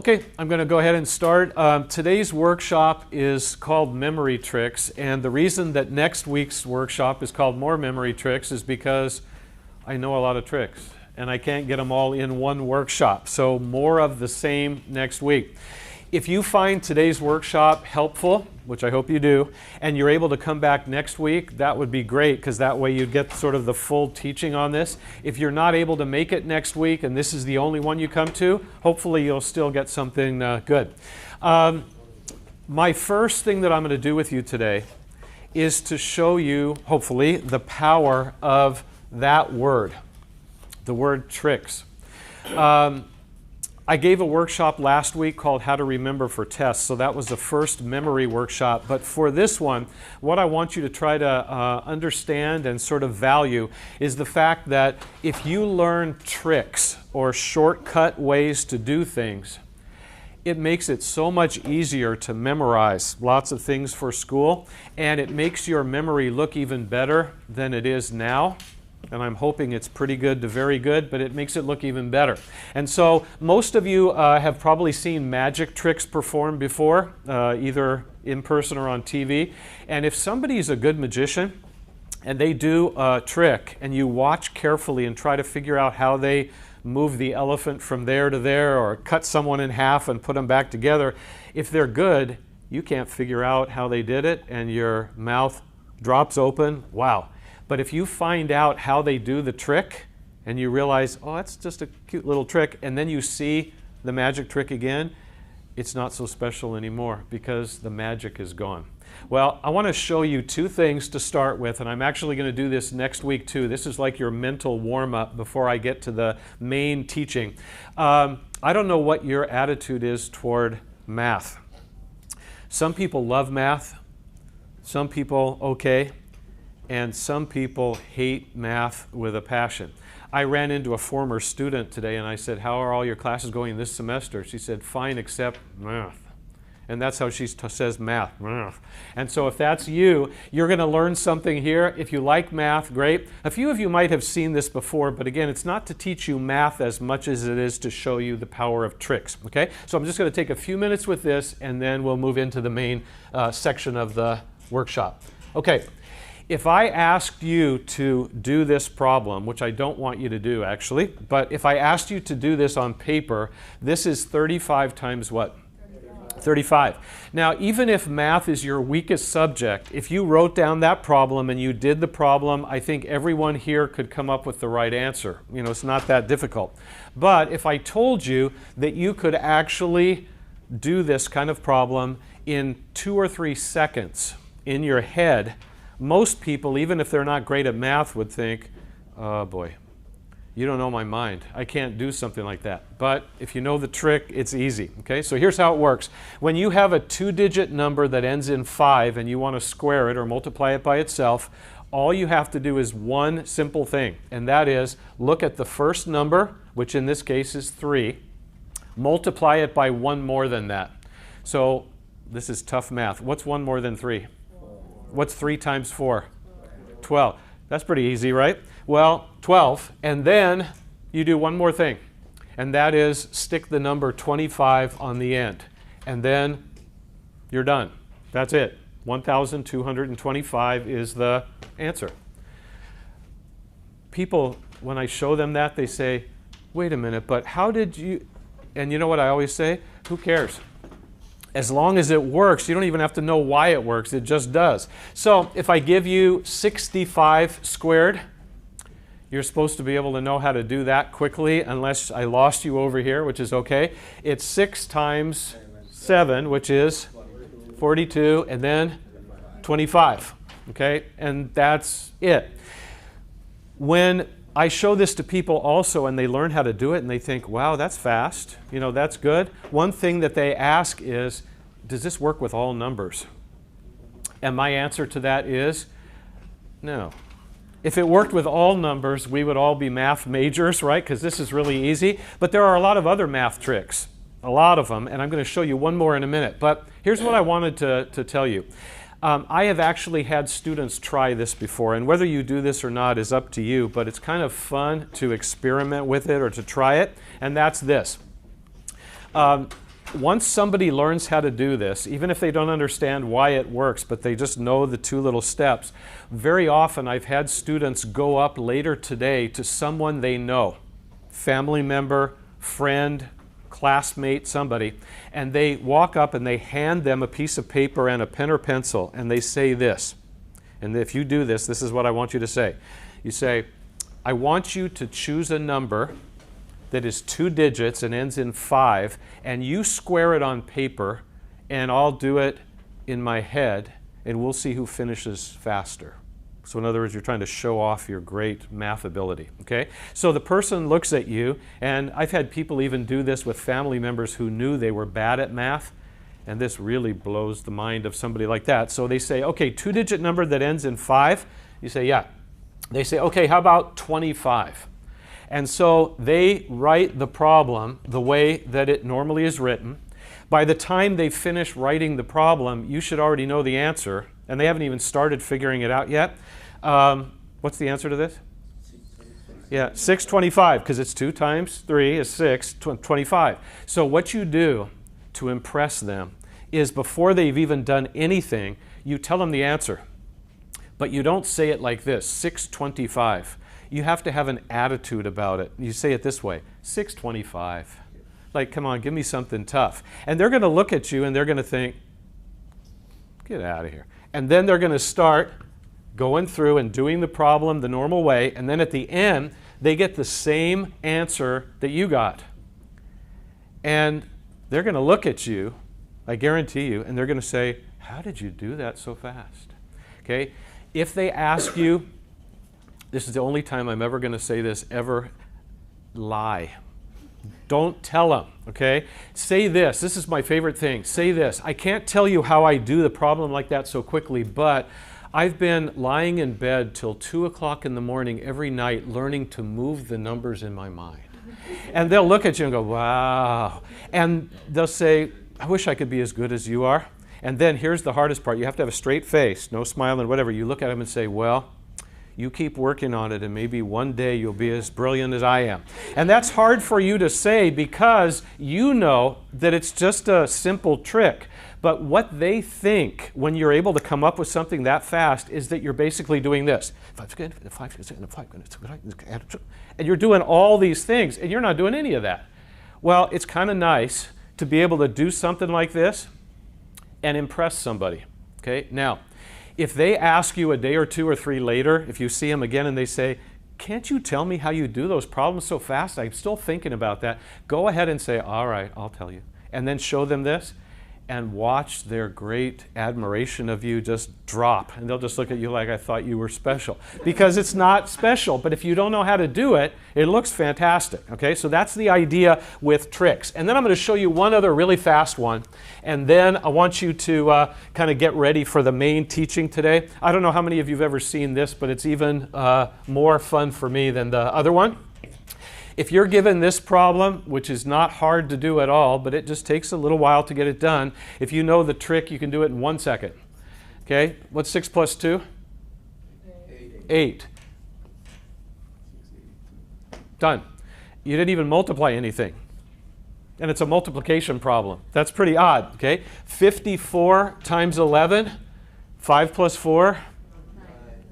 Okay, I'm going to go ahead and start. Today's workshop is called Memory Tricks, and the reason that next week's workshop is called More Memory Tricks is because I know a lot of tricks, and I can't get them all in one workshop. So more of the same next week. If you find today's workshop helpful, which I hope you do, and you're able to come back next week, that would be great, because that way you get sort of the full teaching on this. If you're not able to make it next week, and this is the only one you come to, hopefully you'll still get something good. My first thing that I'm going to do with you today is to show you, hopefully, the power of that word, the word tricks. I gave a workshop last week called How to Remember for Tests, so that was the first memory workshop. But for this one, what I want you to try to understand and sort of value is the fact that if you learn tricks or shortcut ways to do things, it makes it so much easier to memorize lots of things for school, and it makes your memory look even better than it is now. And I'm hoping it's pretty good to very good, but it makes it look even better. And so most of you have probably seen magic tricks performed before, either in person or on TV. And if somebody's a good magician and they do a trick and you watch carefully and try to figure out how they move the elephant from there to there or cut someone in half and put them back together, if they're good, you can't figure out how they did it and your mouth drops open. Wow. But if you find out how they do the trick and you realize, oh, that's just a cute little trick, and then you see the magic trick again, it's not so special anymore because the magic is gone. Well, I want to show you two things to start with, and I'm actually going to do this next week too. This is like your mental warm-up before I get to the main teaching. I don't know what your attitude is toward math. Some people love math, some people okay, and some people hate math with a passion. I ran into a former student today and I said, how are all your classes going this semester? She said, fine except math. And that's how she says math. And so if that's you, you're going to learn something here. If you like math, great. A few of you might have seen this before, but again, it's not to teach you math as much as it is to show you the power of tricks. Okay? So I'm just going to take a few minutes with this and then we'll move into the main section of the workshop. Okay. If I asked you to do this problem, which I don't want you to do actually, but if I asked you to do this on paper, this is 35 times what? 35. Now, even if math is your weakest subject, if you wrote down that problem and you did the problem, I think everyone here could come up with the right answer. You know, it's not that difficult. But if I told you that you could actually do this kind of problem in 2 or 3 seconds in your head, most people, even if they're not great at math, would think, oh boy, you don't know my mind. I can't do something like that. But if you know the trick, it's easy. Okay, so here's how it works. When you have a 2-digit number that ends in 5 and you want to square it or multiply it by itself, all you have to do is one simple thing, and that is look at the first number, which in this case is 3, multiply it by one more than that. So this is tough math. What's one more than 3? What's 3 times 4? 12. That's pretty easy, right? Well, 12. And then you do one more thing. And that is stick the number 25 on the end. And then you're done. That's it. 1,225 is the answer. People, when I show them that, they say, wait a minute, but how did you... And you know what I always say? Who cares? As long as it works, you don't even have to know why it works. It just does. So if I give you 65 squared, you're supposed to be able to know how to do that quickly, unless I lost you over here, which is okay. It's 6 times 7, which is 42, and then 25. Okay? And that's it. When I show this to people also and they learn how to do it and they think, wow, that's fast, you know, that's good. One thing that they ask is, does this work with all numbers? And my answer to that is, no. If it worked with all numbers, we would all be math majors, right? Because this is really easy. But there are a lot of other math tricks, a lot of them, and I'm going to show you one more in a minute. But here's what I wanted to tell you. I have actually had students try this before, and whether you do this or not is up to you, but it's kind of fun to experiment with it or to try it, and that's this. once somebody learns how to do this, even if they don't understand why it works, but they just know the 2 little steps, very often I've had students go up later today to someone they know, family member, friend, classmate, somebody, and they walk up and they hand them a piece of paper and a pen or pencil, and they say this. And if you do this, this is what I want you to say. You say, I want you to choose a number that is 2 digits and ends in 5, and you square it on paper, and I'll do it in my head, and we'll see who finishes faster. So in other words, you're trying to show off your great math ability, okay? So the person looks at you, and I've had people even do this with family members who knew they were bad at math, and this really blows the mind of somebody like that. So they say, okay, 2-digit number that ends in 5. You say, yeah. They say, okay, how about 25? And so they write the problem the way that it normally is written. By the time they finish writing the problem, you should already know the answer, and they haven't even started figuring it out yet. What's the answer to this? Yeah, 625, because it's 2 times 3 is 6, 25. So what you do to impress them is before they've even done anything, you tell them the answer. But you don't say it like this, 625. You have to have an attitude about it. You say it this way, 625. Like, come on, give me something tough. And they're going to look at you and they're going to think, get out of here. And then they're going to start going through and doing the problem the normal way. And then at the end, they get the same answer that you got. And they're going to look at you, I guarantee you, and they're going to say, how did you do that so fast? Okay? If they ask you, this is the only time I'm ever going to say this, ever lie. Don't tell them, okay? Say this. This is my favorite thing. Say this. I can't tell you how I do the problem like that so quickly, but I've been lying in bed till 2 o'clock in the morning every night learning to move the numbers in my mind. And they'll look at you and go, wow. And they'll say, I wish I could be as good as you are. And then here's the hardest part. You have to have a straight face, no smile and whatever. You look at them and say, well, you keep working on it and maybe one day you'll be as brilliant as I am. And that's hard for you to say because you know that it's just a simple trick. But what they think when you're able to come up with something that fast is that you're basically doing this. And you're doing all these things and you're not doing any of that. Well, it's kind of nice to be able to do something like this and impress somebody. Okay? Now, if they ask you a day or 2 or 3 later, if you see them again and they say, can't you tell me how you do those problems so fast? I'm still thinking about that. Go ahead and say, all right, I'll tell you. And then show them this and watch their great admiration of you just drop. And they'll just look at you like I thought you were special. Because it's not special, but if you don't know how to do it, it looks fantastic. Okay, so that's the idea with tricks. And then I'm going to show you one other really fast one. And then I want you to kind of get ready for the main teaching today. I don't know how many of you have ever seen this, but it's even more fun for me than the other one. If you're given this problem, which is not hard to do at all, but it just takes a little while to get it done, if you know the trick, you can do it in 1 second. Okay, what's 6 plus 2? 8. Done. You didn't even multiply anything. And it's a multiplication problem. That's pretty odd, okay? 54 times 11, 5 plus 4,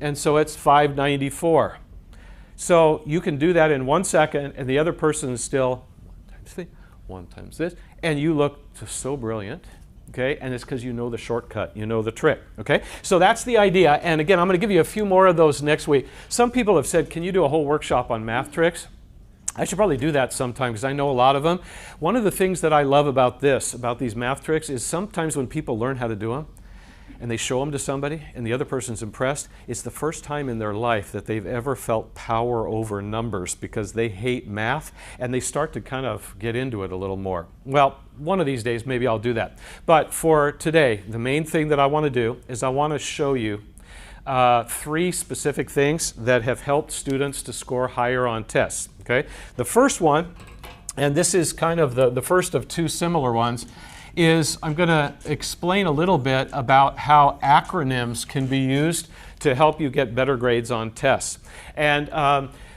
and so it's 594. So you can do that in 1 second, and the other person is still 1 times 3, 1 times this, and you look so brilliant, okay? And it's because you know the shortcut, you know the trick, okay? So that's the idea, and again, I'm going to give you a few more of those next week. Some people have said, can you do a whole workshop on math tricks? I should probably do that sometime because I know a lot of them. One of the things that I love about these math tricks, is sometimes when people learn how to do them, and they show them to somebody and the other person's impressed, it's the first time in their life that they've ever felt power over numbers because they hate math and they start to kind of get into it a little more. Well, one of these days maybe I'll do that. But for today, the main thing that I want to do is I want to show you 3 specific things that have helped students to score higher on tests. Okay? The first one, and this is kind of the first of 2 similar ones, is I'm going to explain a little bit about how acronyms can be used to help you get better grades on tests. And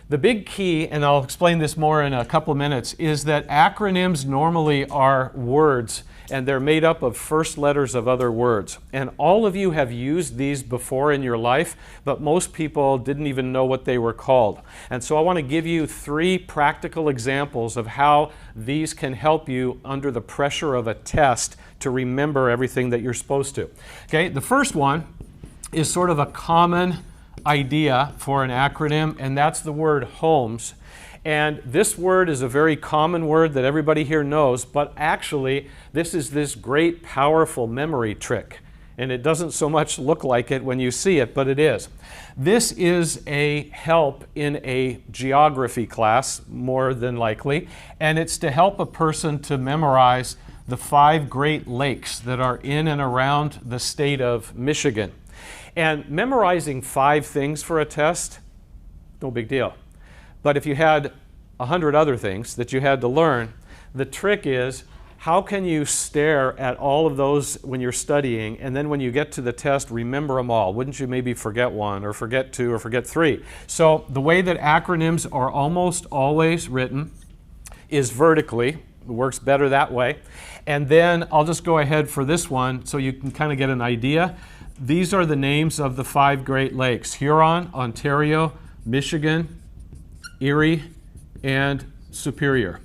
The big key, and I'll explain this more in a couple of minutes, is that acronyms normally are words, and they're made up of first letters of other words. And all of you have used these before in your life, but most people didn't even know what they were called. And so I want to give you 3 practical examples of how these can help you under the pressure of a test to remember everything that you're supposed to. Okay, the first one is sort of a common idea for an acronym, and that's the word HOMES. And this word is a very common word that everybody here knows, but actually this is this great powerful memory trick. And it doesn't so much look like it when you see it, but it is. This is a help in a geography class, more than likely, and it's to help a person to memorize the 5 Great Lakes that are in and around the state of Michigan. And memorizing 5 things for a test, no big deal. But if you had 100 other things that you had to learn, the trick is, how can you stare at all of those when you're studying, and then when you get to the test, remember them all? Wouldn't you maybe forget 1 or forget 2 or forget 3? So the way that acronyms are almost always written is vertically. It works better that way. And then I'll just go ahead for this one so you can kind of get an idea. These are the names of the 5 Great Lakes: Huron, Ontario, Michigan, Erie, and Superior.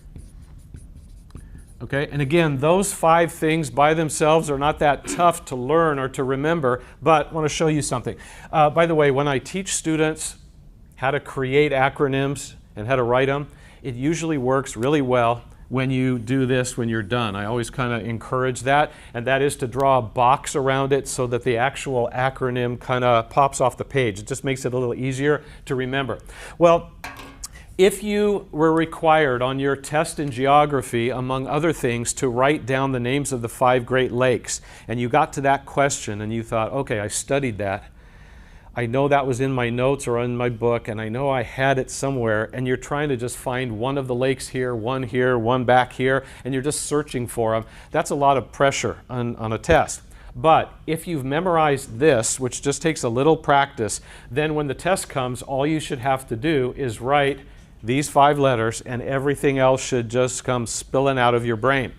Okay, and again, those 5 things by themselves are not that tough to learn or to remember, but I want to show you something. By the way, when I teach students how to create acronyms and how to write them, it usually works really well when you do this when you're done. I always kind of encourage that, and that is to draw a box around it so that the actual acronym kind of pops off the page. It just makes it a little easier to remember. Well, if you were required on your test in geography, among other things, to write down the names of the 5 Great Lakes, and you got to that question and you thought, okay, I studied that, I know that was in my notes or in my book, and I know I had it somewhere, and you're trying to just find one of the lakes here, one back here, and you're just searching for them. That's a lot of pressure on a test. But if you've memorized this, which just takes a little practice, then when the test comes, all you should have to do is write these 5 letters, and everything else should just come spilling out of your brain.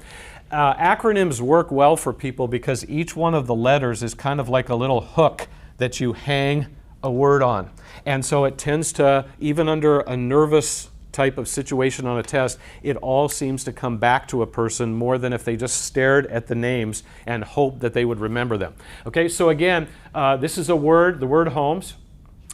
Acronyms work well for people because each one of the letters is kind of like a little hook that you hang a word on. And so it tends to, even under a nervous type of situation on a test, it all seems to come back to a person more than if they just stared at the names and hoped that they would remember them. Okay, so again, this is a word, the word HOMES,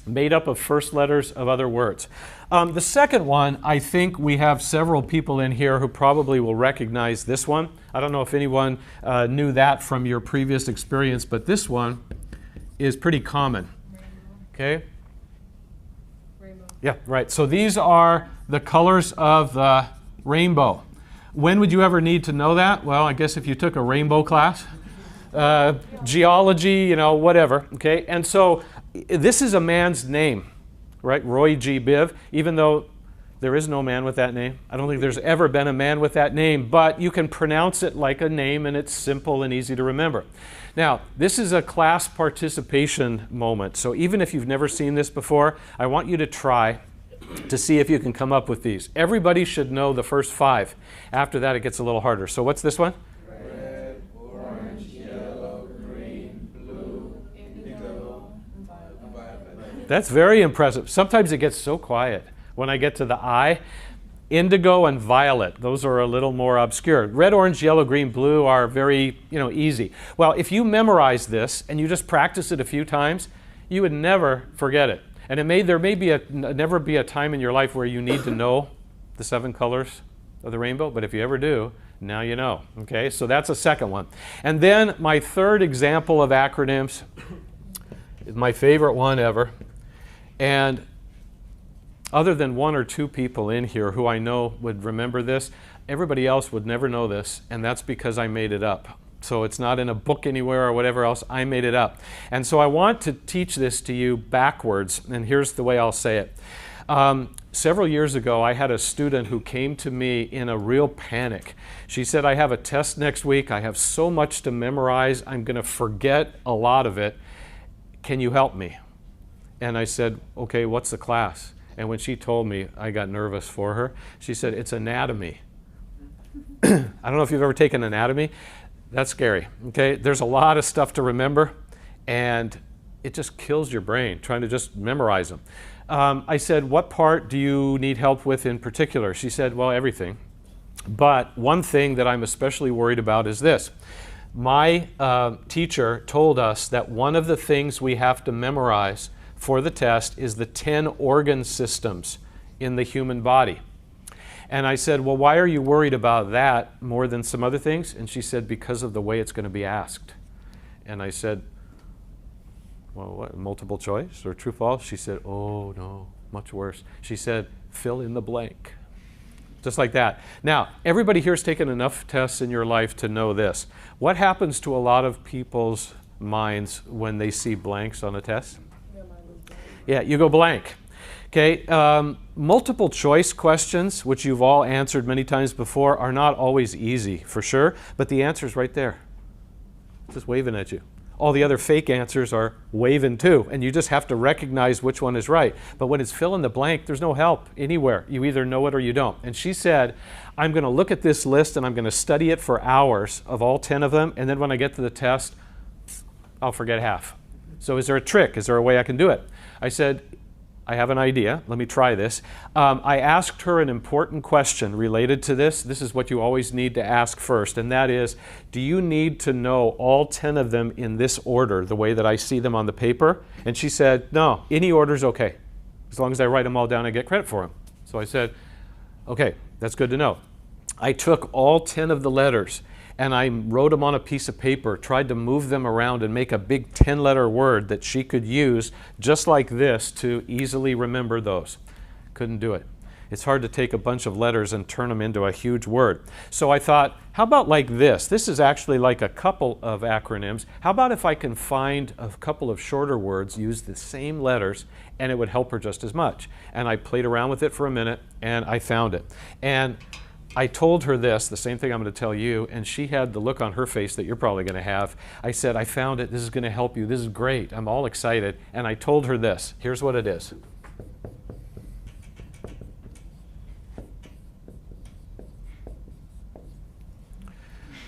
made up of first letters of other words. The second one, I think we have several people in here who probably will recognize this one. I don't know if anyone knew that from your previous experience, but this one is pretty common. Okay? Rainbow. Yeah, right. So these are the colors of the rainbow. When would you ever need to know that? Well, I guess if you took a rainbow class. Geology, you know, whatever. Okay? And so this is a man's name, right? Roy G. Biv, even though there is no man with that name. I don't think there's ever been a man with that name, but you can pronounce it like a name, and it's simple and easy to remember. Now, this is a class participation moment, so even if you've never seen this before, I want you to try to see if you can come up with these. Everybody should know the first 5. After that, it gets a little harder. So what's this one? Red, orange, yellow, green, blue, indigo, violet. That's very impressive. Sometimes it gets so quiet when I get to the I. Indigo and violet, those are a little more obscure. Red, orange, yellow, green, blue are very, easy. Well, if you memorize this and you just practice it a few times, you would never forget it. And there may never be a time in your life where you need to know the 7 colors of the rainbow, but if you ever do, now you know. Okay, so that's a second one. And then my third example of acronyms is my favorite one ever. And other than 1 or 2 people in here who I know would remember this, everybody else would never know this, and that's because I made it up. So it's not in a book anywhere or whatever else, I made it up. And so I want to teach this to you backwards, and here's the way I'll say it. Several years ago, I had a student who came to me in a real panic. She said, I have a test next week, I have so much to memorize, I'm going to forget a lot of it. Can you help me? And I said, okay, what's the class? And when she told me, I got nervous for her. She said, it's anatomy. I don't know if you've ever taken anatomy. That's scary, okay? There's a lot of stuff to remember, and it just kills your brain trying to just memorize them. I said, what part do you need help with in particular? She said, well, everything. But one thing that I'm especially worried about is this. My teacher told us that one of the things we have to memorize for the test is the 10 organ systems in the human body. And I said, well, why are you worried about that more than some other things? And she said, because of the way it's going to be asked. And I said, well, what, multiple choice or true false? She said, oh, no, much worse. She said, fill in the blank. Just like that. Now, everybody here has taken enough tests in your life to know this. What happens to a lot of people's minds when they see blanks on a test? Yeah, you go blank. Okay, multiple choice questions, which you've all answered many times before, are not always easy, for sure, but the answer's right there. Just waving at you. All the other fake answers are waving too, and you just have to recognize which one is right. But when it's fill in the blank, there's no help anywhere. You either know it or you don't. And she said, I'm going to look at this list and I'm going to study it for hours of all 10 of them, and then when I get to the test, I'll forget half. So is there a trick? Is there a way I can do it? I said, I have an idea. Let me try this. I asked her an important question related to this. This is what you always need to ask first, and that is, do you need to know all 10 of them in this order, the way that I see them on the paper? And she said, no, any order is okay. As long as I write them all down and get credit for them. So I said, okay, that's good to know. I took all 10 of the letters and I wrote them on a piece of paper, tried to move them around and make a big 10-letter word that she could use just like this to easily remember those. Couldn't do it. It's hard to take a bunch of letters and turn them into a huge word. So I thought, how about like this? This is actually like a couple of acronyms. How about if I can find a couple of shorter words, use the same letters, and it would help her just as much. And I played around with it for a minute, and I found it. And I told her this, the same thing I'm going to tell you, and she had the look on her face that you're probably going to have. I said, I found it. This is going to help you. This is great. I'm all excited. And I told her this. Here's what it is.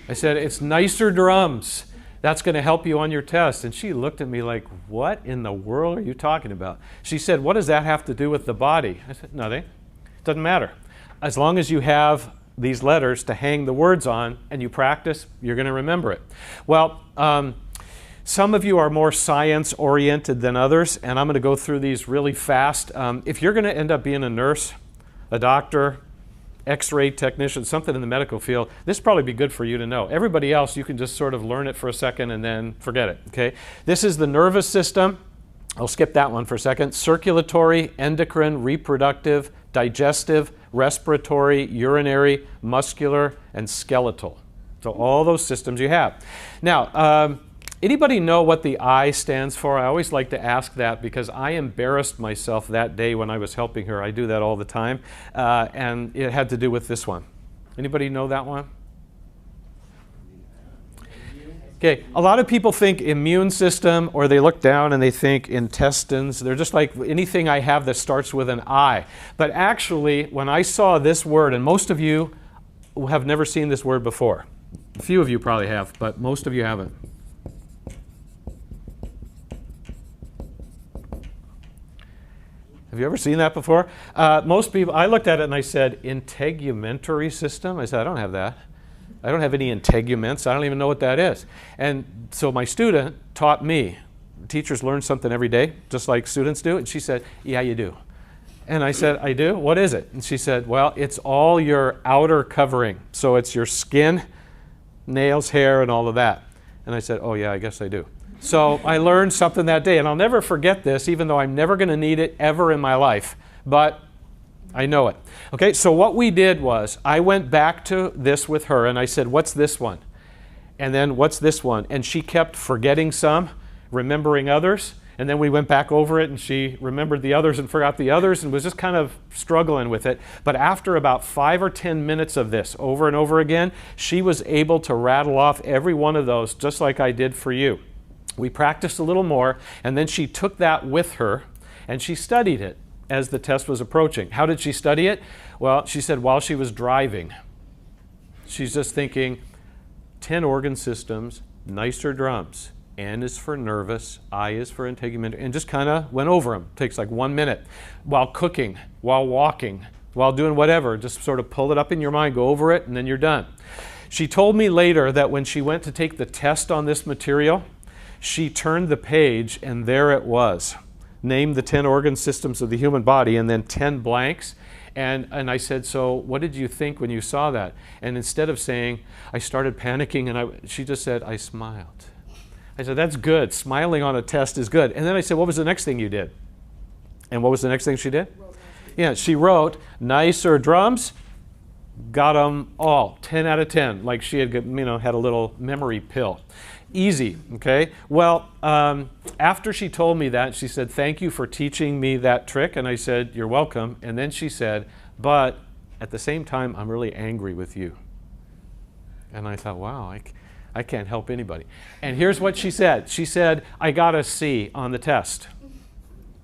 I said, it's nicer drums. That's going to help you on your test. And she looked at me like, what in the world are you talking about? She said, what does that have to do with the body? I said, nothing. It doesn't matter. As long as you have these letters to hang the words on and you practice, you're going to remember it. Well, some of you are more science-oriented than others, and I'm going to go through these really fast. If you're going to end up being a nurse, a doctor, X-ray technician, something in the medical field, this would probably be good for you to know. Everybody else, you can just sort of learn it for a second and then forget it. Okay? This is the nervous system. I'll skip that one for a second. Circulatory, endocrine, reproductive, digestive, respiratory, urinary, muscular, and skeletal. So all those systems you have. Now, anybody know what the I stands for? I always like to ask that because I embarrassed myself that day when I was helping her. I do that all the time. And it had to do with this one. Anybody know that one? Okay, a lot of people think immune system, or they look down and they think intestines. They're just like anything I have that starts with an I. But actually, when I saw this word, and most of you have never seen this word before. A few of you probably have, but most of you haven't. Have you ever seen that before? Most people, I looked at it and I said, integumentary system? I said, I don't have that. I don't have any integuments. I don't even know what that is. And so my student taught me. Teachers learn something every day, just like students do. And she said, yeah, you do. And I said, I do? What is it? And she said, well, it's all your outer covering. So it's your skin, nails, hair, and all of that. And I said, oh, yeah, I guess I do. So I learned something that day. And I'll never forget this, even though I'm never going to need it ever in my life. But I know it. Okay, so what we did was I went back to this with her and I said, what's this one? And then what's this one? And she kept forgetting some, remembering others. And then we went back over it and she remembered the others and forgot the others and was just kind of struggling with it. But after about 5 or 10 minutes of this over and over again, she was able to rattle off every one of those just like I did for you. We practiced a little more and then she took that with her and she studied it. as the test was approaching. How did she study it? Well, she said while she was driving. She's just thinking, 10 organ systems, nicer drums. N is for nervous, I is for integument, and just kind of went over them. Takes like 1 minute. While cooking, while walking, while doing whatever, just sort of pull it up in your mind, go over it, and then you're done. She told me later that when she went to take the test on this material, she turned the page and there it was. Name the 10 organ systems of the human body and then 10 blanks. And I said, so what did you think when you saw that? And instead of saying, I started panicking, and she just said, I smiled. I said, that's good. Smiling on a test is good. And then I said, what was the next thing you did? And what was the next thing she did? Yeah, she wrote, nicer drums, got them all, 10 out of 10, like she had, had a little memory pill. Easy, okay? Well, after she told me that, she said, thank you for teaching me that trick. And I said, you're welcome. And then she said, but at the same time, I'm really angry with you. And I thought, wow, I can't help anybody. And here's what she said. She said, I got a C on the test.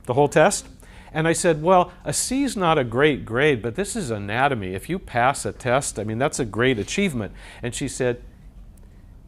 The whole test? And I said, well, a C is not a great grade, but this is anatomy. If you pass a test, I mean, that's a great achievement. And she said,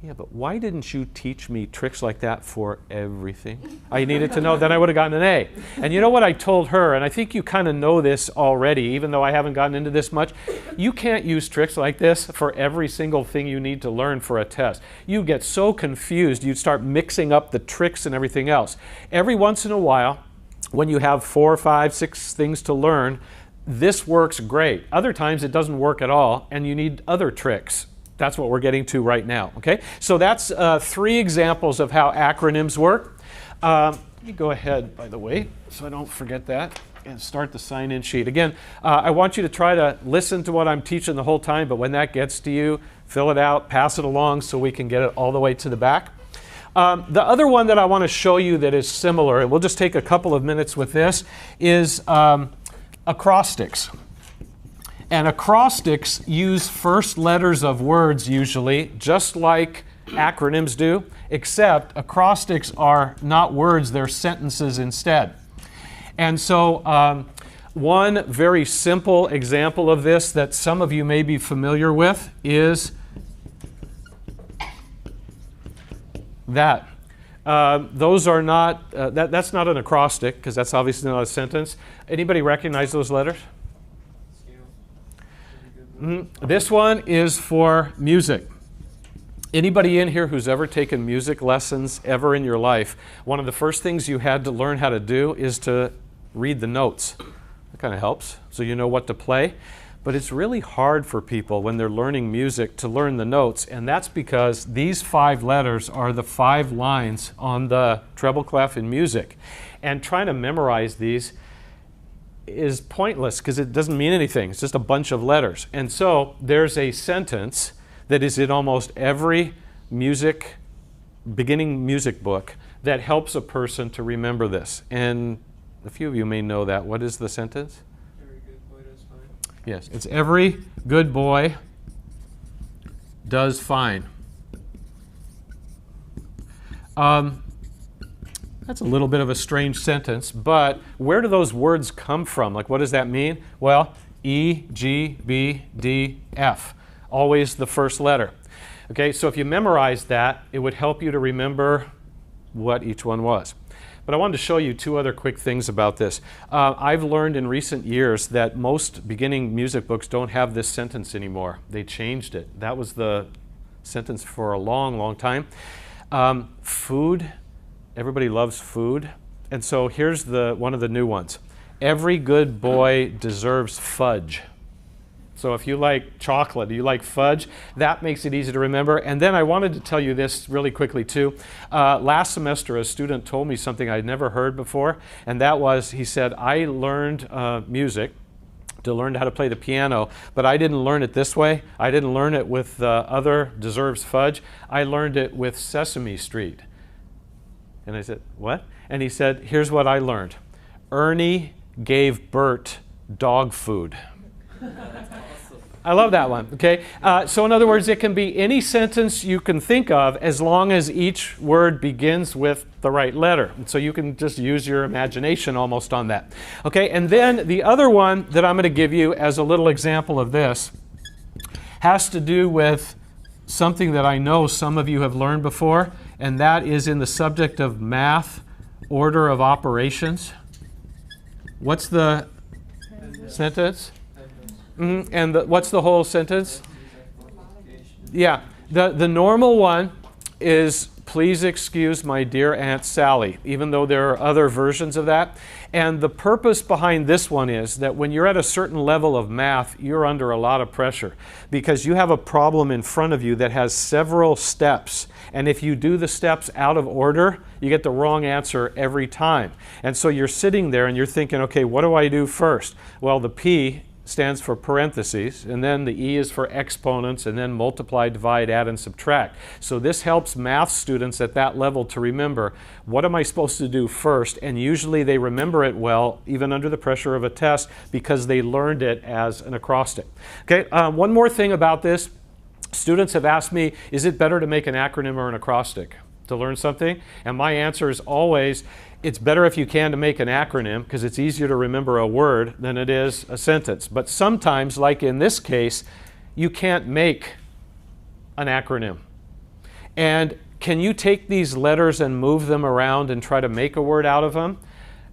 yeah, but why didn't you teach me tricks like that for everything? I needed to know, then I would have gotten an A. And you know what I told her, and I think you kind of know this already, even though I haven't gotten into this much, you can't use tricks like this for every single thing you need to learn for a test. You get so confused, you start mixing up the tricks and everything else. Every once in a while, when you have 4, 5, 6 things to learn, this works great. Other times it doesn't work at all, and you need other tricks. That's what we're getting to right now, okay? So that's 3 examples of how acronyms work. Let me go ahead, by the way, so I don't forget that, and start the sign-in sheet. Again, I want you to try to listen to what I'm teaching the whole time, but when that gets to you, fill it out, pass it along so we can get it all the way to the back. The other one that I want to show you that is similar, and we'll just take a couple of minutes with this, is acrostics. And acrostics use first letters of words usually, just like acronyms do, except acrostics are not words, they're sentences instead. And so one very simple example of this that some of you may be familiar with is that. Those are not, that's not an acrostic, because that's obviously not a sentence. Anybody recognize those letters? This one is for music. Anybody in here who's ever taken music lessons ever in your life, one of the first things you had to learn how to do is to read the notes. That kind of helps, so you know what to play. But it's really hard for people when they're learning music to learn the notes, and that's because these 5 letters are the 5 lines on the treble clef in music. And trying to memorize these is pointless because it doesn't mean anything. It's just a bunch of letters. And so there's a sentence that is in almost every beginning music book that helps a person to remember this. And a few of you may know that. What is the sentence? Every good boy does fine. Yes, it's every good boy does fine. That's a little bit of a strange sentence, but where do those words come from? Like, what does that mean? Well, E, G, B, D, F. Always the first letter. Okay, so if you memorize that, it would help you to remember what each one was. But I wanted to show you 2 other quick things about this. I've learned in recent years that most beginning music books don't have this sentence anymore. They changed it. That was the sentence for a long, long time. Food. Everybody loves food. And so here's one of the new ones. Every good boy deserves fudge. So if you like chocolate, you like fudge, that makes it easy to remember. And then I wanted to tell you this really quickly too. Last semester, a student told me something I'd never heard before, and that was, he said, I learned music to learn how to play the piano, but I didn't learn it this way. I didn't learn it with other deserves fudge. I learned it with Sesame Street. And I said, what? And he said, here's what I learned. Ernie gave Bert dog food. I love that one. Okay. So in other words, it can be any sentence you can think of as long as each word begins with the right letter. And so you can just use your imagination almost on that. Okay. And then the other one that I'm going to give you as a little example of this has to do with something that I know some of you have learned before, and that is in the subject of math, order of operations. What's the sentence? And what's the whole sentence? Yeah, the normal one is, please excuse my dear Aunt Sally, even though there are other versions of that. And the purpose behind this one is that when you're at a certain level of math, you're under a lot of pressure because you have a problem in front of you that has several steps. And if you do the steps out of order, you get the wrong answer every time. And so you're sitting there and you're thinking, okay, what do I do first? Well, the P stands for parentheses, and then the E is for exponents, and then multiply, divide, add, and subtract. So this helps math students at that level to remember, what am I supposed to do first? And usually they remember it well, even under the pressure of a test, because they learned it as an acrostic. Okay, one more thing about this. Students have asked me, is it better to make an acronym or an acrostic to learn something? And my answer is always, it's better if you can to make an acronym because it's easier to remember a word than it is a sentence. But sometimes, like in this case, you can't make an acronym. And can you take these letters and move them around and try to make a word out of them?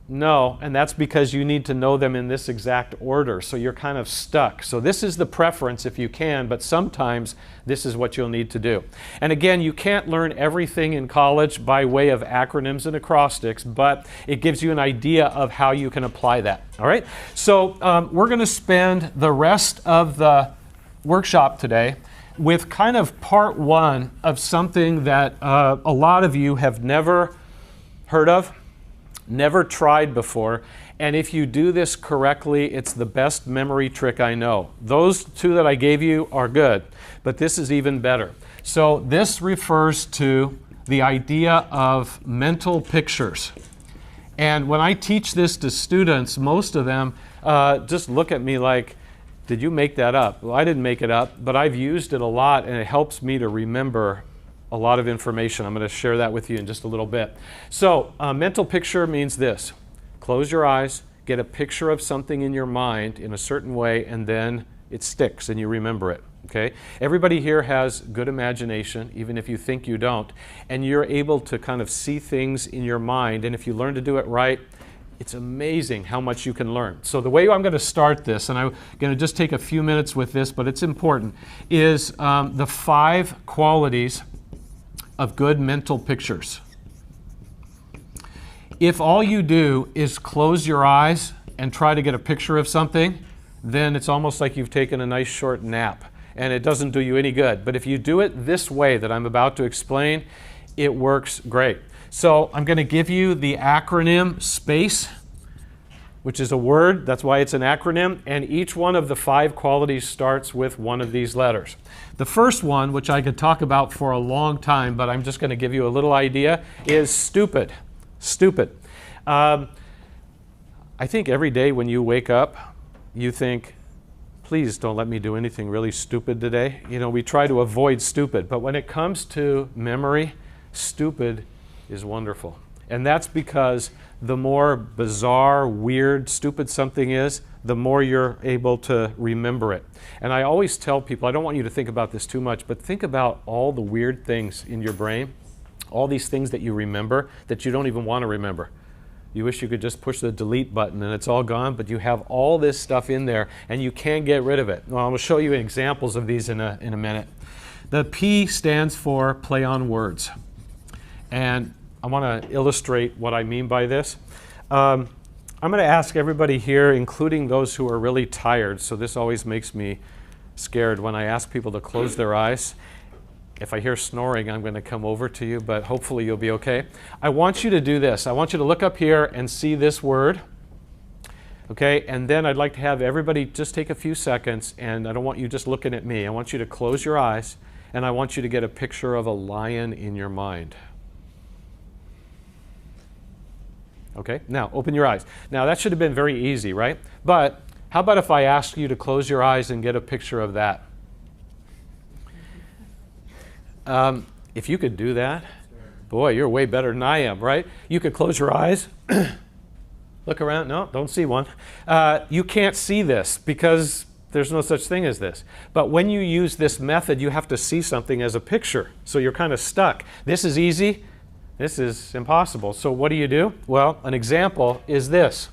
No, and that's because you need to know them in this exact order, so you're kind of stuck. So this is the preference if you can, but sometimes this is what you'll need to do. And again, you can't learn everything in college by way of acronyms and acrostics, but it gives you an idea of how you can apply that. All right, so we're going to spend the rest of the workshop today with kind of part one of something that a lot of you have never heard of, never tried before, and if you do this correctly, it's the best memory trick I know. Those two that I gave you are good, but this is even better. So this refers to the idea of mental pictures. And when I teach this to students, most of them just look at me like, did you make that up? Well, I didn't make it up, but I've used it a lot, and it helps me to remember a lot of information. I'm going to share that with you in just a little bit. So mental picture means this. Close your eyes, get a picture of something in your mind in a certain way, and then it sticks and you remember it. Okay? Everybody here has good imagination, even if you think you don't, and you're able to kind of see things in your mind, and if you learn to do it right, it's amazing how much you can learn. So the way I'm going to start this, and I'm going to just take a few minutes with this, but it's important, is the 5 qualities of good mental pictures. If all you do is close your eyes and try to get a picture of something, then it's almost like you've taken a nice short nap, and it doesn't do you any good. But if you do it this way that I'm about to explain, it works great. So I'm going to give you the acronym SPACE, which is a word. That's why it's an acronym. And each one of the 5 qualities starts with one of these letters. The first one, which I could talk about for a long time, but I'm just going to give you a little idea, is stupid. Stupid. I think every day when you wake up, you think, please don't let me do anything really stupid today. You know, we try to avoid stupid. But when it comes to memory, stupid is wonderful. And that's because the more bizarre, weird, stupid something is, the more you're able to remember it. And I always tell people, I don't want you to think about this too much, but think about all the weird things in your brain, all these things that you remember that you don't even want to remember. You wish you could just push the delete button and it's all gone, but you have all this stuff in there and you can't get rid of it. Well, I'm going to show you examples of these in a minute. The P stands for play on words. And I want to illustrate what I mean by this. I'm going to ask everybody here, including those who are really tired, so this always makes me scared when I ask people to close their eyes. If I hear snoring, I'm going to come over to you, but hopefully you'll be okay. I want you to do this. I want you to look up here and see this word. Okay, and then I'd like to have everybody just take a few seconds, and I don't want you just looking at me. I want you to close your eyes, and I want you to get a picture of a lion in your mind. Okay, now open your eyes. Now that should have been very easy, right? But How about if I ask you to close your eyes and get a picture of that? If you could do that, boy, you're way better than I am, right? You could close your eyes, look around. No, don't see one. You can't see this because there's no such thing as this. But when you use this method, you have to see something as a picture. So you're kind of stuck. This is easy. This is impossible. So what do? Well, an example is this.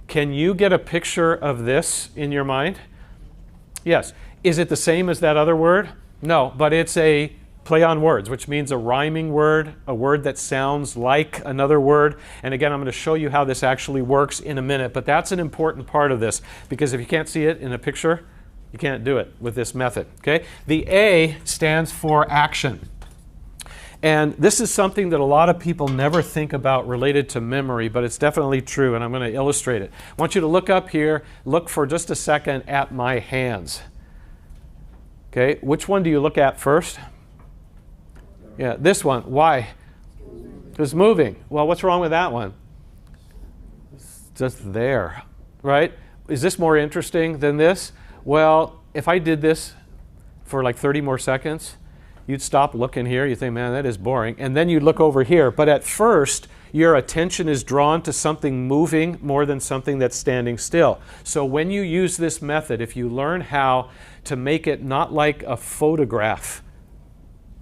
Can you get a picture of this in your mind? Yes. Is it the same as that other word? No, but it's a play on words, which means a rhyming word, a word that sounds like another word. And again, I'm going to show you how this actually works in a minute, but that's an important part of this, because if you can't see it in a picture, you can't do it with this method. Okay? The A stands for action. And this is something that a lot of people never think about related to memory, but it's definitely true, and I'm going to illustrate it. I want you to look up here, look for just a second at my hands. Okay, which one do you look at first? Yeah, this one. Why? It's moving. Well, what's wrong with that one? It's just there, right? Is this more interesting than this? Well, if I did this for like 30 more seconds, you'd stop looking here. You think, man, that is boring. And then you'd look over here. But at first, your attention is drawn to something moving more than something that's standing still. So when you use this method, if you learn how to make it not like a photograph,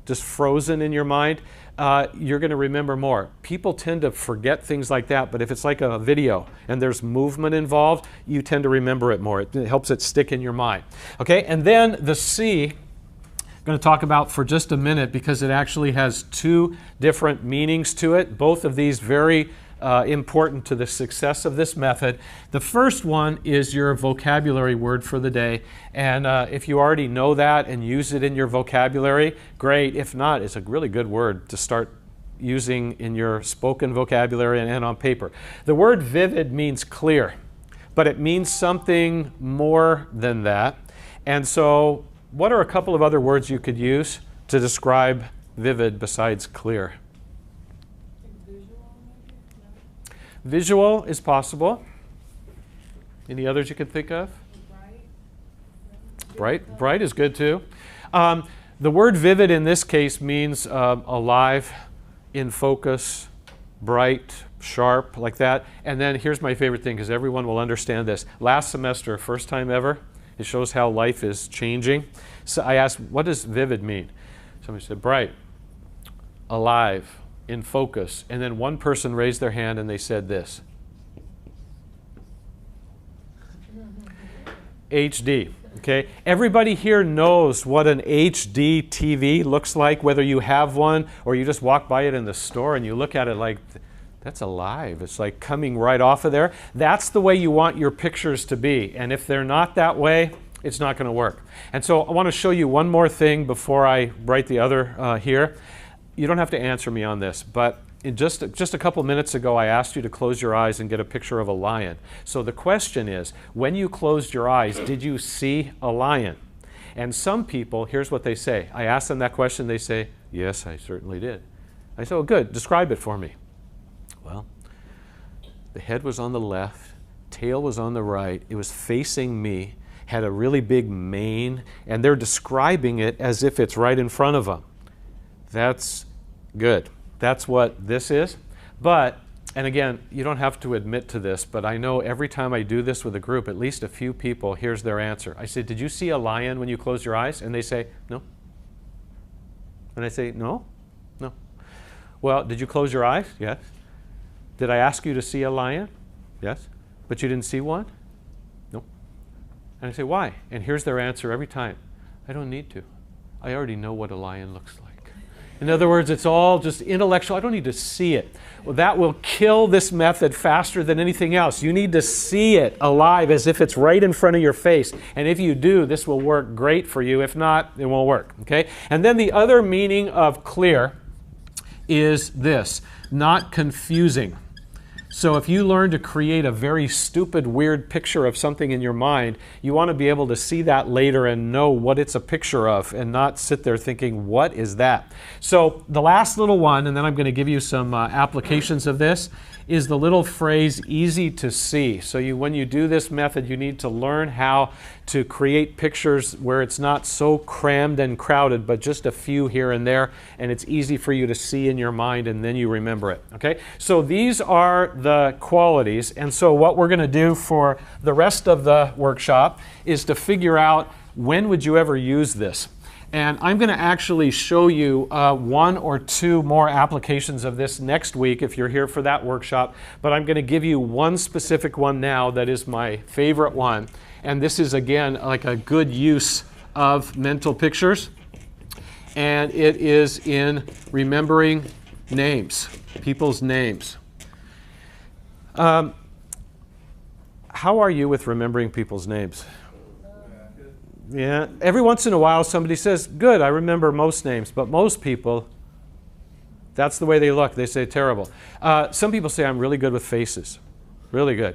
just frozen in your mind, you're going to remember more. People tend to forget things like that, but if it's like a video and there's movement involved, you tend to remember it more. It helps it stick in your mind. Okay, and then the C, I'm going to talk about for just a minute because it actually has two different meanings to it, both of these very important to the success of this method. The first one is your vocabulary word for the day, and if you already know that and use it in your vocabulary, great. If not, it's a really good word to start using in your spoken vocabulary and on paper. The word vivid means clear, but it means something more than that. And so what are a couple of other words you could use to describe vivid besides clear? Visual is possible. Any others you could think of? Bright. Bright is good too. The word vivid in this case means alive, in focus, bright, sharp, like that. And then here's my favorite thing, because everyone will understand this. Last semester, first time ever, it shows how life is changing. So I asked, what does vivid mean? Somebody said bright, alive, in focus. And then one person raised their hand and they said this. HD. Okay? Everybody here knows what an HD TV looks like, whether you have one or you just walk by it in the store and you look at it like, that's alive. It's like coming right off of there. That's the way you want your pictures to be. And if they're not that way, it's not going to work. And so I want to show you one more thing before I write the other here. You don't have to answer me on this, but just a couple minutes ago, I asked you to close your eyes and get a picture of a lion. So the question is, when you closed your eyes, did you see a lion? And some people, here's what they say. I asked them that question, they say, yes, I certainly did. I said, oh, good, describe it for me. Well, the head was on the left, tail was on the right, it was facing me, had a really big mane, and they're describing it as if it's right in front of them. That's good. That's what this is. But, and again, you don't have to admit to this, but I know every time I do this with a group, at least a few people, here's their answer. I say, did you see a lion when you closed your eyes? And they say, no. And I say, no? No. Well, did you close your eyes? Yes. Did I ask you to see a lion? Yes. But you didn't see one? No. And I say, why? And here's their answer every time. I don't need to. I already know what a lion looks like. In other words, it's all just intellectual. I don't need to see it. Well, that will kill this method faster than anything else. You need to see it alive as if it's right in front of your face. And if you do, this will work great for you. If not, it won't work. Okay? And then the other meaning of clear is this, not confusing. So if you learn to create a very stupid, weird picture of something in your mind, you want to be able to see that later and know what it's a picture of and not sit there thinking, what is that? So the last little one, and then I'm going to give you some applications of this, is the little phrase easy to see. So when you do this method, you need to learn how to create pictures where it's not so crammed and crowded, but just a few here and there, and it's easy for you to see in your mind, and then you remember it. Okay? So these are the qualities, and so what we're going to do for the rest of the workshop is to figure out when would you ever use this. And I'm going to actually show you one or two more applications of this next week if you're here for that workshop. But I'm going to give you one specific one now that is my favorite one. And this is, again, like a good use of mental pictures. And it is in remembering names, people's names. How are you with remembering people's names? Yeah, every once in a while somebody says, good, I remember most names, but most people, that's the way they look. They say terrible. Some people say I'm really good with faces. Really good.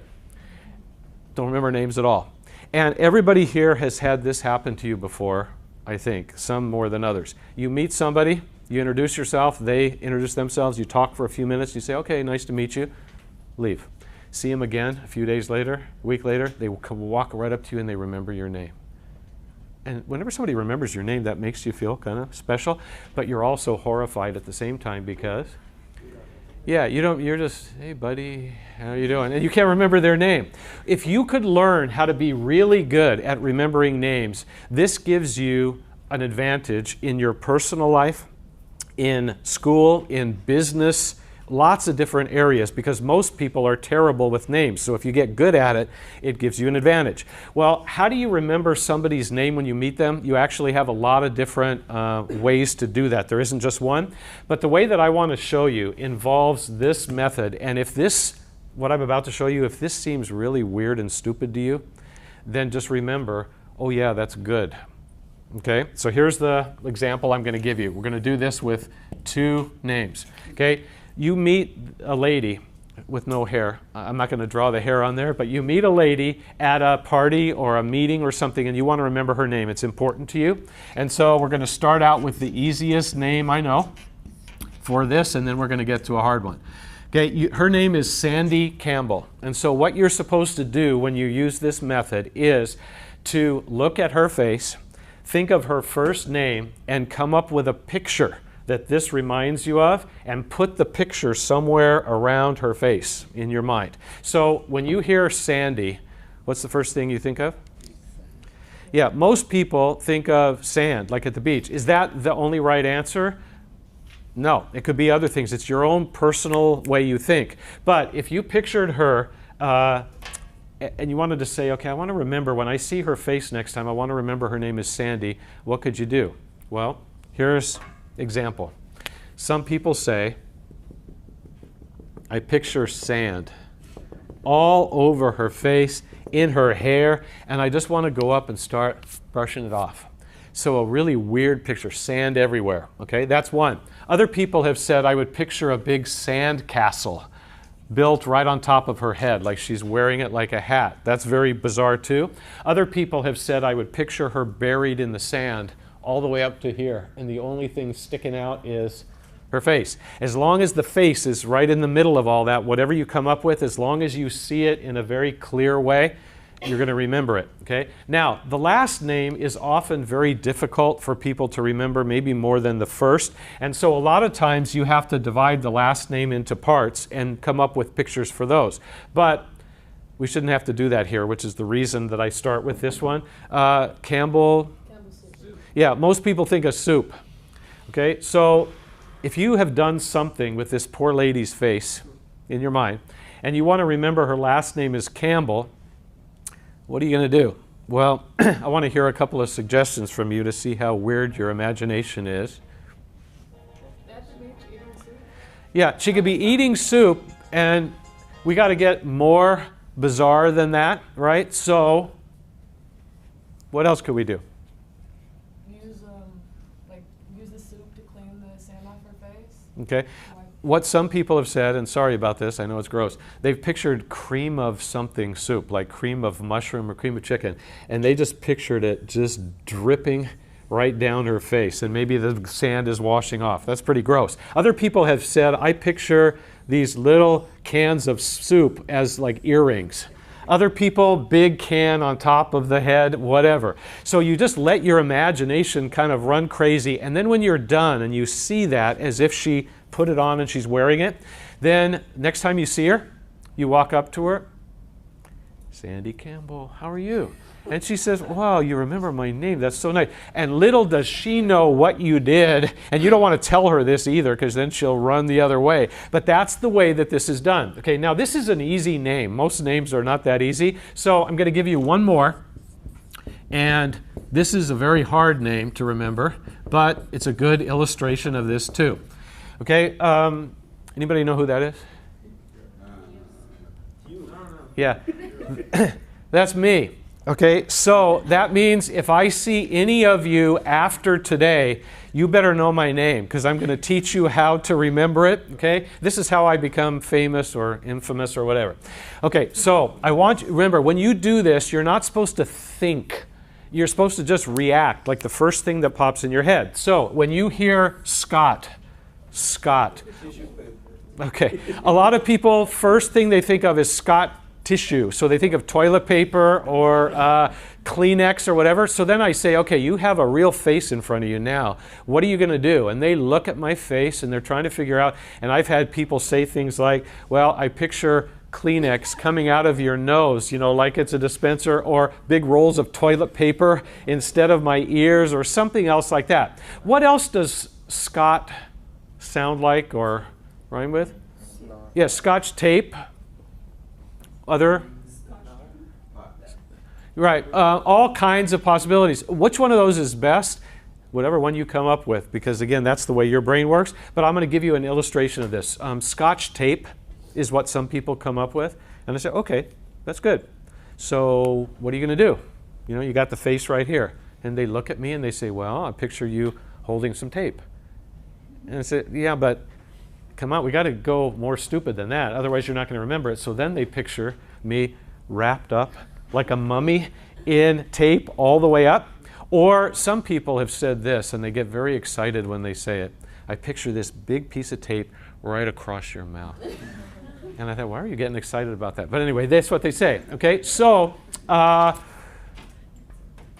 Don't remember names at all. And everybody here has had this happen to you before, I think, some more than others. You meet somebody, you introduce yourself, they introduce themselves, you talk for a few minutes, you say, okay, nice to meet you, leave. See them again a few days later, a week later, they will walk right up to you and they remember your name. And whenever somebody remembers your name, that makes you feel kind of special, but you're also horrified at the same time because, yeah, you're just, hey buddy, how you doing? And you can't remember their name. If you could learn how to be really good at remembering names, this gives you an advantage in your personal life, in school, in business, lots of different areas, because most people are terrible with names. So if you get good at it, it gives you an advantage. Well, how do you remember somebody's name when you meet them? You actually have a lot of different ways to do that. There isn't just one. But the way that I want to show you involves this method. And if this, what I'm about to show you, if this seems really weird and stupid to you, then just remember, oh yeah, that's good. Okay, so here's the example I'm going to give you. We're going to do this with two names. Okay. You meet a lady with no hair. I'm not going to draw the hair on there, but you meet a lady at a party or a meeting or something, and you want to remember her name. It's important to you. And so we're going to start out with the easiest name I know for this, and then we're going to get to a hard one. Okay, her name is Sandy Campbell. And so what you're supposed to do when you use this method is to look at her face, think of her first name, and come up with a picture that this reminds you of, and put the picture somewhere around her face in your mind. So when you hear Sandy, what's the first thing you think of? Yeah, most people think of sand, like at the beach. Is that the only right answer? No, it could be other things. It's your own personal way you think. But if you pictured her and you wanted to say, okay, I want to remember when I see her face next time, I want to remember her name is Sandy, what could you do? Well, here's example. Some people say, I picture sand all over her face, in her hair, and I just want to go up and start brushing it off. So a really weird picture, sand everywhere. Okay, that's one. Other people have said I would picture a big sand castle built right on top of her head, like she's wearing it like a hat. That's very bizarre too. Other people have said I would picture her buried in the sand all the way up to here, and the only thing sticking out is her face. As long as the face is right in the middle of all that, whatever you come up with, as long as you see it in a very clear way, you're going to remember it. Okay? Now, the last name is often very difficult for people to remember, maybe more than the first, and so a lot of times you have to divide the last name into parts and come up with pictures for those. But we shouldn't have to do that here, which is the reason that I start with this one. Campbell. Yeah, most people think of soup. Okay, so if you have done something with this poor lady's face in your mind, and you want to remember her last name is Campbell, what are you going to do? Well, I want to hear a couple of suggestions from you to see how weird your imagination is. Yeah, she could be eating soup, and we got to get more bizarre than that, right? So, what else could we do? Use the soup to clean the sand off her face. Okay. what some people have said, and sorry about this, I know it's gross, they've pictured cream of something soup, like cream of mushroom or cream of chicken, and they just pictured it just dripping right down her face, and maybe the sand is washing off. That's pretty gross. Other people have said, I picture these little cans of soup as like earrings. Other people, big can on top of the head, whatever. So you just let your imagination kind of run crazy, and then when you're done and you see that as if she put it on and she's wearing it, then next time you see her, you walk up to her, Sandy Campbell, how are you? And she says, wow, you remember my name. That's so nice. And little does she know what you did. And you don't want to tell her this either, because then she'll run the other way. But that's the way that this is done. Okay, now this is an easy name. Most names are not that easy. So I'm going to give you one more. And this is a very hard name to remember, but it's a good illustration of this too. Okay, anybody know who that is? Yeah, that's me. Okay, so that means if I see any of you after today, you better know my name, because I'm going to teach you how to remember it. Okay, this is how I become famous or infamous or whatever. Okay, so I want you, remember, when you do this, you're not supposed to think. You're supposed to just react, like the first thing that pops in your head. So when you hear Scott. Okay, a lot of people, first thing they think of is Scott tissue. So they think of toilet paper or Kleenex or whatever. So then I say, okay, you have a real face in front of you now. What are you going to do? And they look at my face and they're trying to figure out, and I've had people say things like, well, I picture Kleenex coming out of your nose, you know, like it's a dispenser, or big rolls of toilet paper instead of my ears, or something else like that. What else does Scott sound like or rhyme with? Yeah, Scotch tape. Other? Right, all kinds of possibilities. Which one of those is best? Whatever one you come up with, because again, that's the way your brain works. But I'm going to give you an illustration of this. Scotch tape is what some people come up with. And I say, okay, that's good. So what are you going to do? You know, you got the face right here. And they look at me and they say, well, I picture you holding some tape. And I say, yeah, but come on, we got to go more stupid than that. Otherwise, you're not going to remember it. So then they picture me wrapped up like a mummy in tape all the way up. Or some people have said this, and they get very excited when they say it. I picture this big piece of tape right across your mouth. And I thought, why are you getting excited about that? But anyway, that's what they say. Okay, so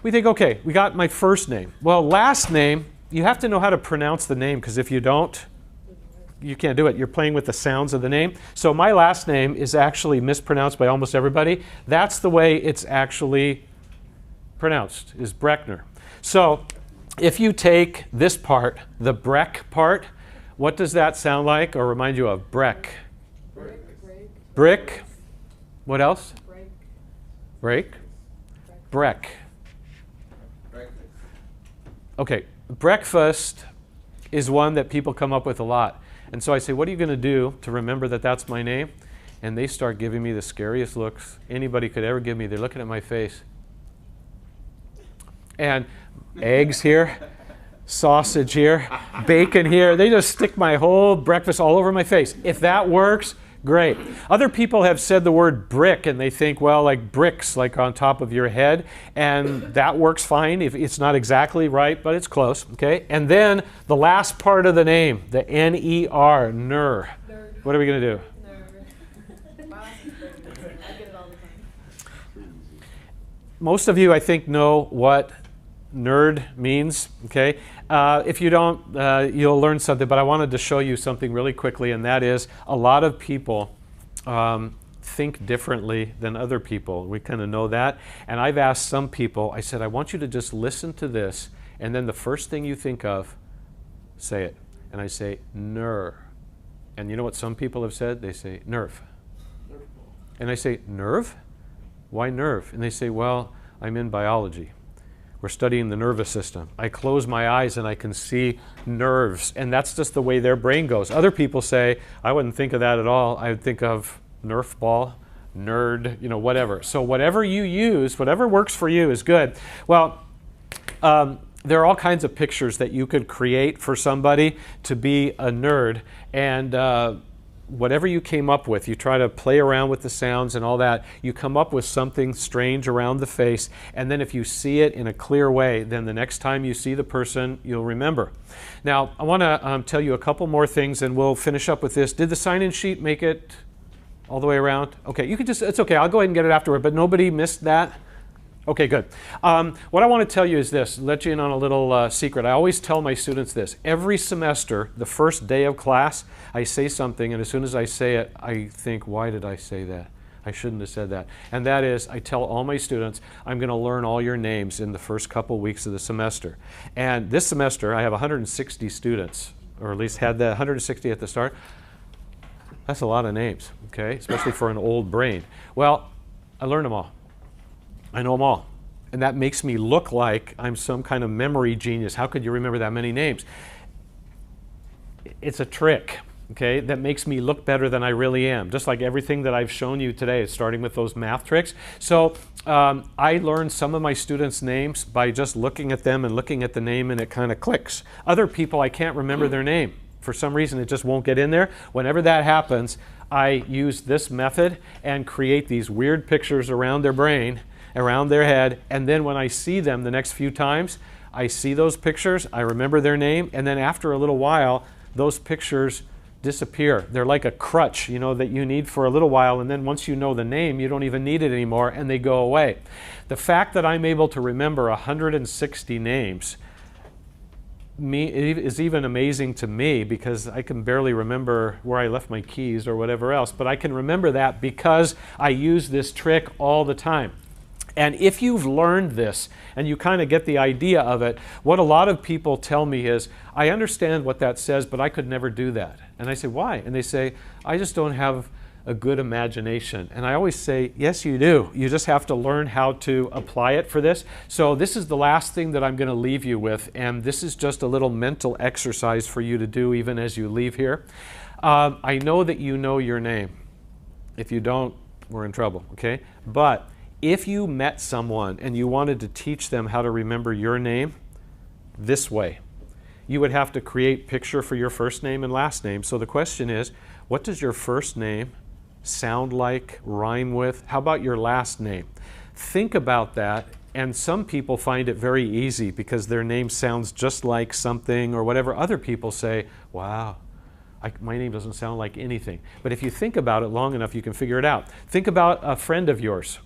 we think, okay, we got my first name. Well, last name, you have to know how to pronounce the name, because if you don't, you can't do it. You're playing with the sounds of the name. So my last name is actually mispronounced by almost everybody. That's the way it's actually pronounced, is Breckner. So if you take this part, the Breck part, what does that sound like or remind you of? Breck. Brick. What else? Break. Breck. Okay, breakfast is one that people come up with a lot. And so I say, what are you going to do to remember that that's my name? And they start giving me the scariest looks anybody could ever give me. They're looking at my face. And eggs here, sausage here, bacon here. They just stick my whole breakfast all over my face. If that works, great. Other people have said the word brick, and they think, well, like bricks, like on top of your head. And that works fine. If it's not exactly right, but it's close. Okay. And then the last part of the name, the N-E-R, ner. Nerd. What are we going to do? Most of you, I think, know what nerd means. Okay. If you don't, you'll learn something, but I wanted to show you something really quickly, and that is a lot of people think differently than other people. We kind of know that. And I've asked some people, I said, I want you to just listen to this, and then the first thing you think of, say it. And I say, ner. And you know what some people have said? They say, nerve. And I say, nerve? Why nerve? And they say, well, I'm in biology. We're studying the nervous system. I close my eyes and I can see nerves, and that's just the way their brain goes. Other people say, I wouldn't think of that at all. I would think of Nerf ball, nerd, you know, whatever. So whatever you use, whatever works for you is good. Well, there are all kinds of pictures that you could create for somebody to be a nerd, and whatever you came up with, you try to play around with the sounds and all that, you come up with something strange around the face, and then if you see it in a clear way, then the next time you see the person, you'll remember. Now, I want to tell you a couple more things, and we'll finish up with this. Did the sign-in sheet make it all the way around? Okay, you can just, it's okay, I'll go ahead and get it afterward, but nobody missed that? Okay, good. What I want to tell you is this, let you in on a little secret. I always tell my students this. Every semester, the first day of class, I say something, and as soon as I say it, I think, why did I say that? I shouldn't have said that. And that is, I tell all my students, I'm going to learn all your names in the first couple weeks of the semester. And this semester, I have 160 students, or at least had that 160 at the start. That's a lot of names, okay, especially for an old brain. Well, I learned them all. I know them all. And that makes me look like I'm some kind of memory genius. How could you remember that many names? It's a trick, okay, that makes me look better than I really am. Just like everything that I've shown you today, starting with those math tricks. So I learned some of my students' names by just looking at them and looking at the name, and it kind of clicks. Other people, I can't remember their name. For some reason, it just won't get in there. Whenever that happens, I use this method and create these weird pictures around their brain, around their head, and then when I see them the next few times, I see those pictures, I remember their name, and then after a little while, those pictures disappear. They're like a crutch, you know, that you need for a little while, and then once you know the name, you don't even need it anymore, and they go away. The fact that I'm able to remember 160 names is even amazing to me, because I can barely remember where I left my keys or whatever else, but I can remember that because I use this trick all the time. And if you've learned this and you kind of get the idea of it, what a lot of people tell me is, I understand what that says, but I could never do that. And I say, why? And they say, I just don't have a good imagination. And I always say, yes, you do. You just have to learn how to apply it for this. So this is the last thing that I'm going to leave you with, and this is just a little mental exercise for you to do even as you leave here. I know that you know your name. If you don't, we're in trouble, okay? But if you met someone and you wanted to teach them how to remember your name this way, you would have to create picture for your first name and last name. So the question is, what does your first name sound like, rhyme with? How about your last name? Think about that, and some people find it very easy because their name sounds just like something or whatever. Other people say, wow, my name doesn't sound like anything. But if you think about it long enough, you can figure it out. Think about a friend of yours.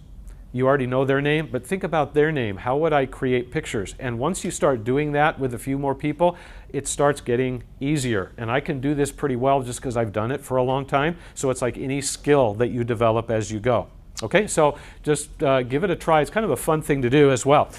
You already know their name, but think about their name. How would I create pictures? And once you start doing that with a few more people, it starts getting easier. And I can do this pretty well just because I've done it for a long time. So it's like any skill that you develop as you go. Okay, so just give it a try. It's kind of a fun thing to do as well.